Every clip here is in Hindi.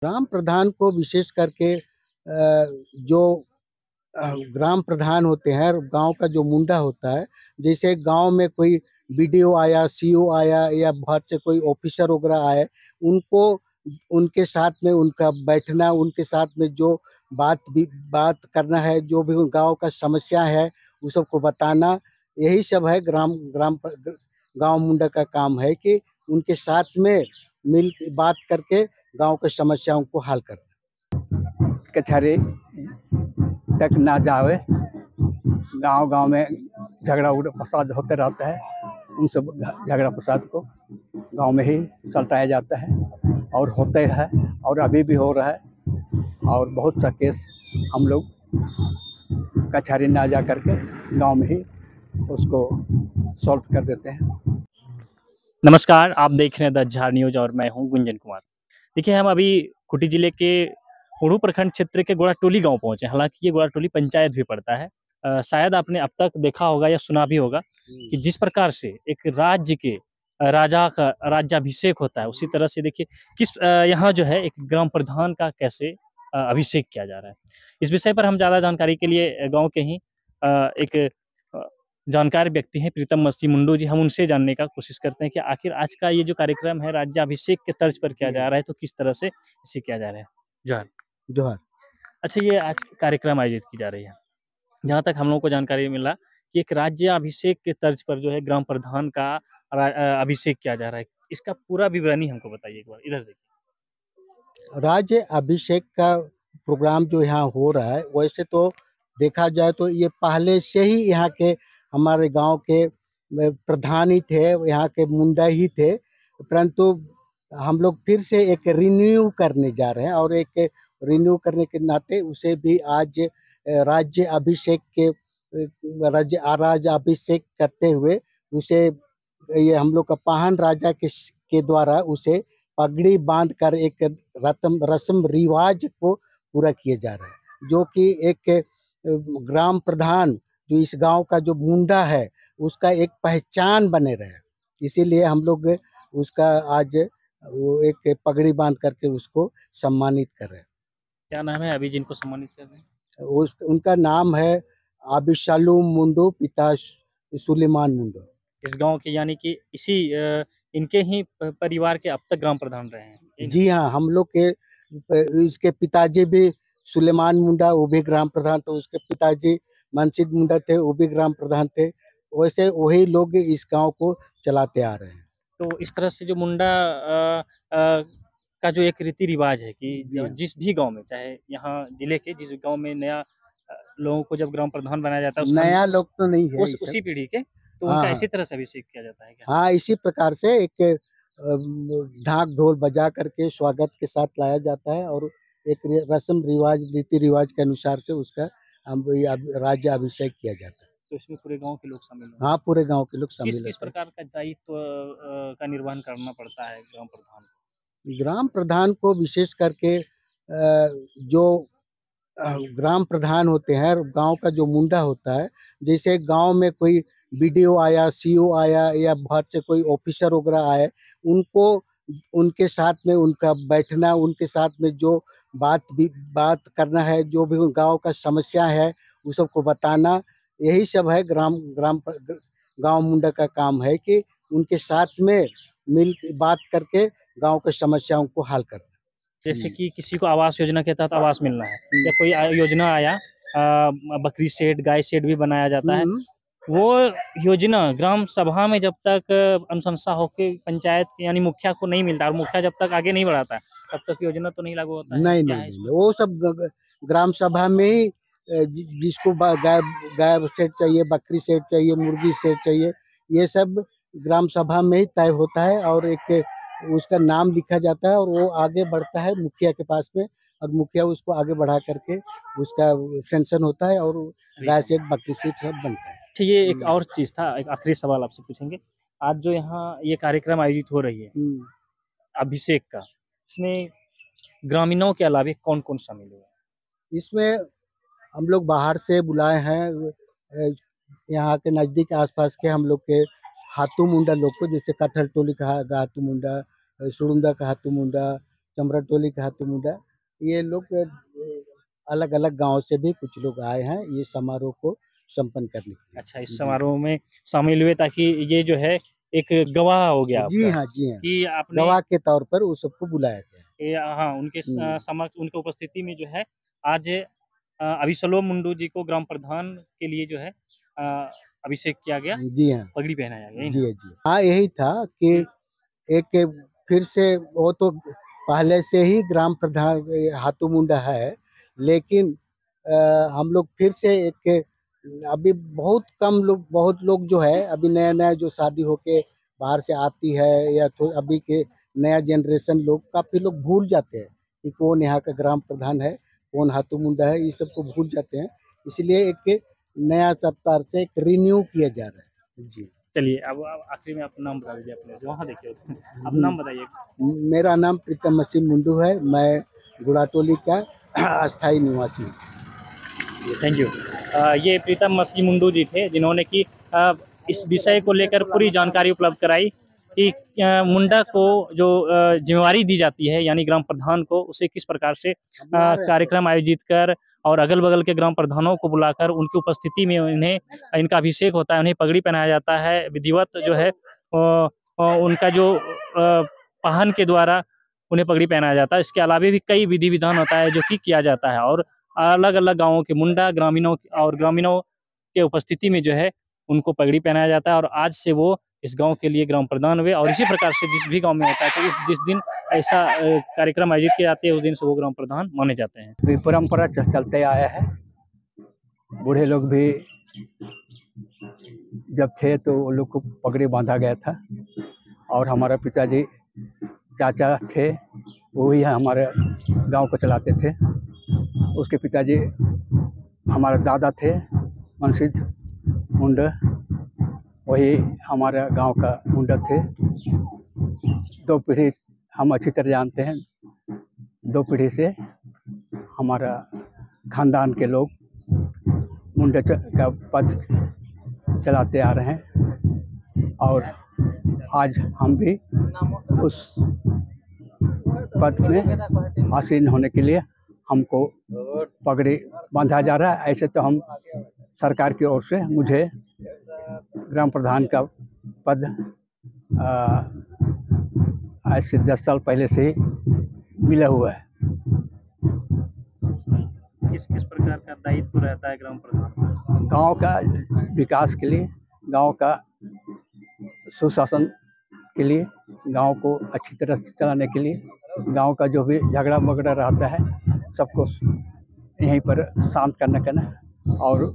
ग्राम प्रधान को विशेष करके जो ग्राम प्रधान होते हैं, गांव का जो मुंडा होता है, जैसे गांव में कोई बीडीओ आया, सीओ आया या बाहर से कोई ऑफिसर वगैरह आए, उनको उनके साथ में उनका बैठना, उनके साथ में जो बात करना है, जो भी गांव का समस्या है, वो सबको बताना, यही सब है गांव मुंडा का काम है कि उनके साथ में मिल बात करके गांव की समस्याओं को हल करना। कचहरी तक ना जावे, गांव में झगड़ा फसाद होते रहता है, उन सब झगड़ा फसाद को गांव में ही सुलटाया जाता है और होते हैं और अभी भी हो रहा है। और बहुत सा केस हम लोग कचहरी ना जा करके गांव में ही उसको सॉल्व कर देते हैं। नमस्कार, आप देख रहे हैं द झार न्यूज और मैं हूं गुंजन कुमार। देखिए, हम अभी खूंटी जिले के उड़ू प्रखंड क्षेत्र के गोड़ाटोली गांव पहुंचे। हालांकि ये गोड़ाटोली पंचायत भी पड़ता है। शायद आपने अब तक देखा होगा या सुना भी होगा कि जिस प्रकार से एक राज्य के राजा का राज्याभिषेक होता है, उसी तरह से देखिए यहाँ जो है एक ग्राम प्रधान का कैसे अभिषेक किया जा रहा है। इस विषय पर हम ज़्यादा जानकारी के लिए गाँव के ही एक जानकार व्यक्ति हैं प्रीतम मसी मुंडू जी, हम उनसे जानने का कोशिश करते हैं कि आखिर आज का ये जो कार्यक्रम है राज्याभिषेक के तर्ज पर किया जा रहा है, तो किस तरह से इसे किया जा रहा है। जोहार। जोहार। अच्छा, ये आज कार्यक्रम आयोजित की जा रही है, जहाँ तक हम लोगों को जानकारी मिला कि एक राज्याभिषेक के तर्ज पर जो है ग्राम प्रधान का अभिषेक किया जा रहा है। इसका पूरा विवरणी हमको बताइए एक बार। इधर देखिए, राज्य अभिषेक का प्रोग्राम जो यहाँ हो रहा है, वैसे तो देखा जाए तो ये पहले से ही यहाँ के हमारे गांव के प्रधान ही थे, यहाँ के मुंडा ही थे, परंतु हम लोग फिर से एक रिन्यू करने जा रहे हैं और एक रिन्यू करने के नाते उसे भी आज राज्य अभिषेक के राज्य अभिषेक करते हुए उसे ये हम लोग का पाहन राजा के द्वारा उसे पगड़ी बांध कर एक रस्म रिवाज को पूरा किए जा रहा है, जो कि एक ग्राम प्रधान जो इस गांव का जो मुंडा है उसका एक पहचान बने रहे, इसीलिए हम लोग उसका आज वो एक पगड़ी बांध करके उसको सम्मानित कर रहे हैं। क्या नाम है अभी जिनको सम्मानित कर रहे हैं? उनका नाम है अबिशालूम मुंडू, पिता सुलेमान मुंडू। इस गांव के यानी कि इसी इनके ही परिवार के अब तक ग्राम प्रधान रहे हैं। जी हाँ, हम लोग के इसके पिताजी भी सुलेमान मुंडा, वो भी ग्राम प्रधान, तो उसके पिताजी मनसिद मुंडा थे, वो भी ग्राम प्रधान थे। वैसे वही लोग इस गांव को चलाते आ रहे हैं। तो इस तरह से जो मुंडा का जो एक रीति रिवाज है कि जिस भी गांव में, चाहे यहाँ जिले के जिस गांव में नया लोगों को जब ग्राम प्रधान बनाया जाता है, नया लोग तो नहीं है, उसी पीढ़ी के, तो हाँ, उनका इसी तरह से अभिषेक किया जाता है क्या? हाँ, इसी प्रकार से एक ढाक ढोल बजा करके स्वागत के साथ लाया जाता है और एक रस्म रिवाज रीति रिवाज के अनुसार से उसका राज्य अभिषेक किया जाता है। तो इसमें पूरे गांव के लोग शामिल हैं? हाँ, पूरे गांव के लोग शामिल हैं। किस प्रकार का दायित्व का निर्वहन करना पड़ता है ग्राम प्रधान को? ग्राम प्रधान को विशेष करके जो ग्राम प्रधान होते हैं, गांव का जो मुंडा होता है, जैसे गांव में कोई बीडीओ आया, सीओ आया या बाहर से कोई ऑफिसर वगैरह आए, उनको उनके साथ में उनका बैठना, उनके साथ में जो बात करना है, जो भी गांव का समस्या है, वो सबको बताना, यही सब है गांव मुंडा का काम है कि उनके साथ में मिल बात करके गांव की समस्याओं को हल करना। जैसे कि किसी को आवास योजना के तहत आवास मिलना है या कोई योजना आया, बकरी शेड, गाय शेड भी बनाया जाता है, वो योजना ग्राम सभा में जब तक अनुशंसा होके पंचायत यानी मुखिया को नहीं मिलता और मुखिया जब तक आगे नहीं बढ़ाता तब तक योजना तो नहीं लागू होता है। नहीं, वो सब ग्राम सभा में ही जिसको गाय सेट चाहिए, बकरी सेट चाहिए, मुर्गी सेट चाहिए, ये सब ग्राम सभा में ही तय होता है और एक उसका नाम लिखा जाता है और वो आगे बढ़ता है मुखिया के पास में और मुखिया उसको आगे बढ़ा करके उसका सेंक्शन होता है और गाय सेट, बकरी सेट सब बनता है। अच्छा, ये एक और चीज़ था, एक आखिरी सवाल आपसे पूछेंगे। आज जो यहाँ ये कार्यक्रम आयोजित हो रही है अभिषेक का, इसमें ग्रामीणों के अलावे कौन-कौन शामिल हुए? इसमें हम लोग बाहर से बुलाए हैं, यहाँ के नज़दीक आसपास के हम लोग के हाथू मुंडा लोग को, जैसे कटहल टोली का हाथू मुंडा, सुरुंदा का हाथू मुंडा, चमरा टोली का हाथू मुंडा, ये लोग अलग अलग गांव से भी कुछ लोग आए हैं ये समारोह को संपन्न करने के लिए। अच्छा, इस जी समारोह में शामिल हुए ताकि ये जो है एक गवाह हो गया जी आपका हाँ, जी हाँ, कि आपने गवाह के तौर पर उस सबको बुलाया गया। ये हाँ, उनके हम्म, समक्ष उनके उपस्थिति में जो है आज अभिसलोम मुंडू जी को ग्राम प्रधान के लिए जो है अभिषेक किया गया, जी हाँ, पगड़ी पहनाया गया, यही जी ना? हाँ, जी हाँ, यही था कि एक फिर से वो तो पहले से ही ग्राम प्रधान हाथू मुंडा है, लेकिन हम लोग फिर से एक अभी बहुत लोग जो है अभी नया नया जो शादी होके बाहर से आती है या तो अभी के नया जनरेशन लोग काफ़ी लोग भूल जाते हैं कि कौन यहाँ का ग्राम प्रधान है, कौन हाथू मुंडा है, ये सबको भूल जाते हैं। इसलिए एक नया सत्तार से एक रिन्यू किया जा रहा है। जी। चलिए अब आखिरी में अपना नाम बता दीजिए अपने से, वहाँ देखिए अपना हम्म, नाम बताइए। मेरा नाम प्रीतम मसीह मुंडू है, मैं गुड़ाटोली का अस्थाई निवासी हूँ। Thank you. ये प्रीतम मसीह मुंडू जी थे जिन्होंने कि इस विषय को लेकर पूरी जानकारी उपलब्ध कराई कि मुंडा को जो जिम्मेवारी दी जाती है यानी ग्राम प्रधान को उसे किस प्रकार से कार्यक्रम आयोजित कर और अगल बगल के ग्राम प्रधानों को बुलाकर उनकी उपस्थिति में उन्हें इनका अभिषेक होता है, उन्हें पगड़ी पहनाया जाता है, विधिवत जो है उनका जो वाहन के द्वारा उन्हें पगड़ी पहनाया जाता है। इसके अलावा भी कई विधि विधान होता है जो कि किया जाता है और अलग-अलग गाँवों के मुंडा ग्रामीणों के उपस्थिति में जो है उनको पगड़ी पहनाया जाता है और आज से वो इस गाँव के लिए ग्राम प्रधान हुए और इसी प्रकार से जिस भी गाँव में होता है तो जिस दिन ऐसा कार्यक्रम आयोजित किए जाते हैं उस दिन से वो ग्राम प्रधान माने जाते हैं। ये परंपरा चलते आया है। बूढ़े लोग भी जब थे तो वो लोग को पगड़ी बांधा गया था और हमारा पिताजी चाचा थे वो ही हमारे गांव को चलाते थे। उसके पिताजी हमारे दादा थे मनसिद्ध मुंडा, वही हमारे गांव का मुंडा थे। दो पीढ़ी हम अच्छी तरह जानते हैं, दो पीढ़ी से हमारा खानदान के लोग मुंडा का पद चलाते आ रहे हैं और आज हम भी उस पद में आसीन होने के लिए हमको पगड़ी बांधा जा रहा है। ऐसे तो हम सरकार की ओर से मुझे ग्राम प्रधान का पद आज से 10 साल पहले से ही मिला हुआ है। किस किस प्रकार का दायित्व रहता है ग्राम प्रधान? गांव का विकास के लिए, गांव का सुशासन के लिए, गांव को अच्छी तरह से चलाने के लिए, गांव का जो भी झगड़ा मगड़ा रहता है सबको यहीं पर शांत करने का ना और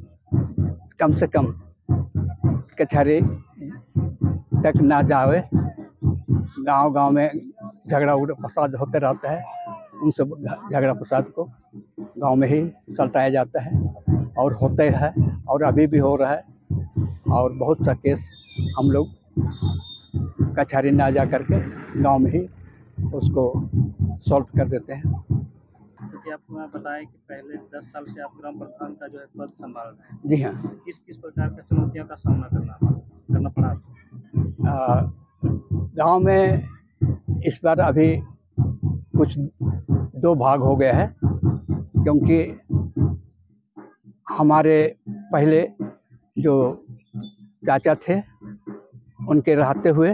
कम से कम कचहरी तक ना जावे। गांव में झगड़ा फसाद होते रहता है, उन सब झगड़ा फसाद को गांव में ही सलटाया जाता है और होते हैं और अभी भी हो रहा है और बहुत सा केस हम लोग कचहरी ना जा करके गांव में ही उसको सॉल्व कर देते हैं। क्योंकि आपको बताया कि पहले 10 साल से आप ग्राम प्रधान का जो है पद संभाल रहे हैं। जी हाँ। किस किस प्रकार का चुनौतियों का सामना करना पड़ा? गांव में इस बार अभी कुछ 2 भाग हो गया है क्योंकि हमारे पहले जो चाचा थे उनके रहते हुए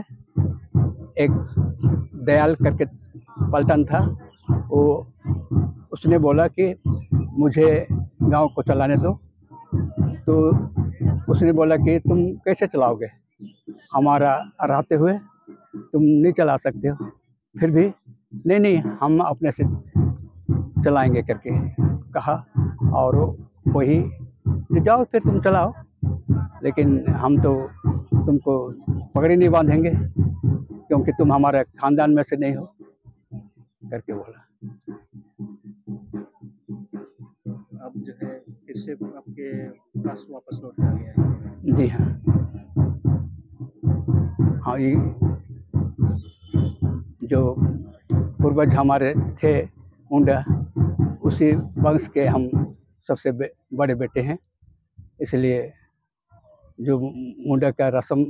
एक दयाल करके पलटन था, वो उसने बोला कि मुझे गांव को चलाने दो। तो उसने बोला कि तुम कैसे चलाओगे, हमारा रहते हुए तुम नहीं चला सकते हो। फिर भी नहीं हम अपने से चलाएंगे करके कहा और वही जाओ फिर तुम चलाओ, लेकिन हम तो तुमको पगड़ी नहीं बांधेंगे क्योंकि तुम हमारे खानदान में से नहीं हो करके बोला। अब जो है फिर से आपके पास वापस लौट आ गया है। जी हाँ। हाँ, ये जो पूर्वज हमारे थे मुंडा, उसी वंश के हम सबसे बड़े बेटे हैं, इसलिए जो मुंडा का रस्म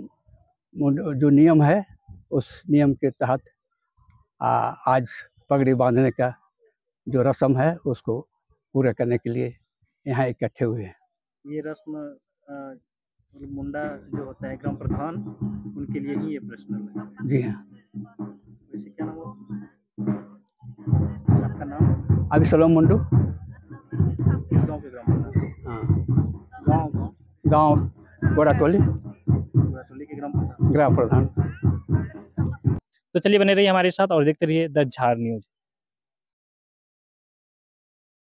जो नियम है उस नियम के तहत आज पगड़ी बांधने का जो रस्म है उसको पूरा करने के लिए यहाँ इकट्ठे हुए हैं। ये रस्म मुंडा जो होता है ग्राम प्रधान उनके लिए ही ये पर्सनल है। जी हाँ। वैसे क्या नाम आपका नाम? अभिसलोम मुंडू। किस गांव के ग्राम प्रधान? हाँ, गांव गांव गोराटोली के ग्राम प्रधान। तो चलिए बने रहिए हमारे साथ और देखते रहिए द झार न्यूज।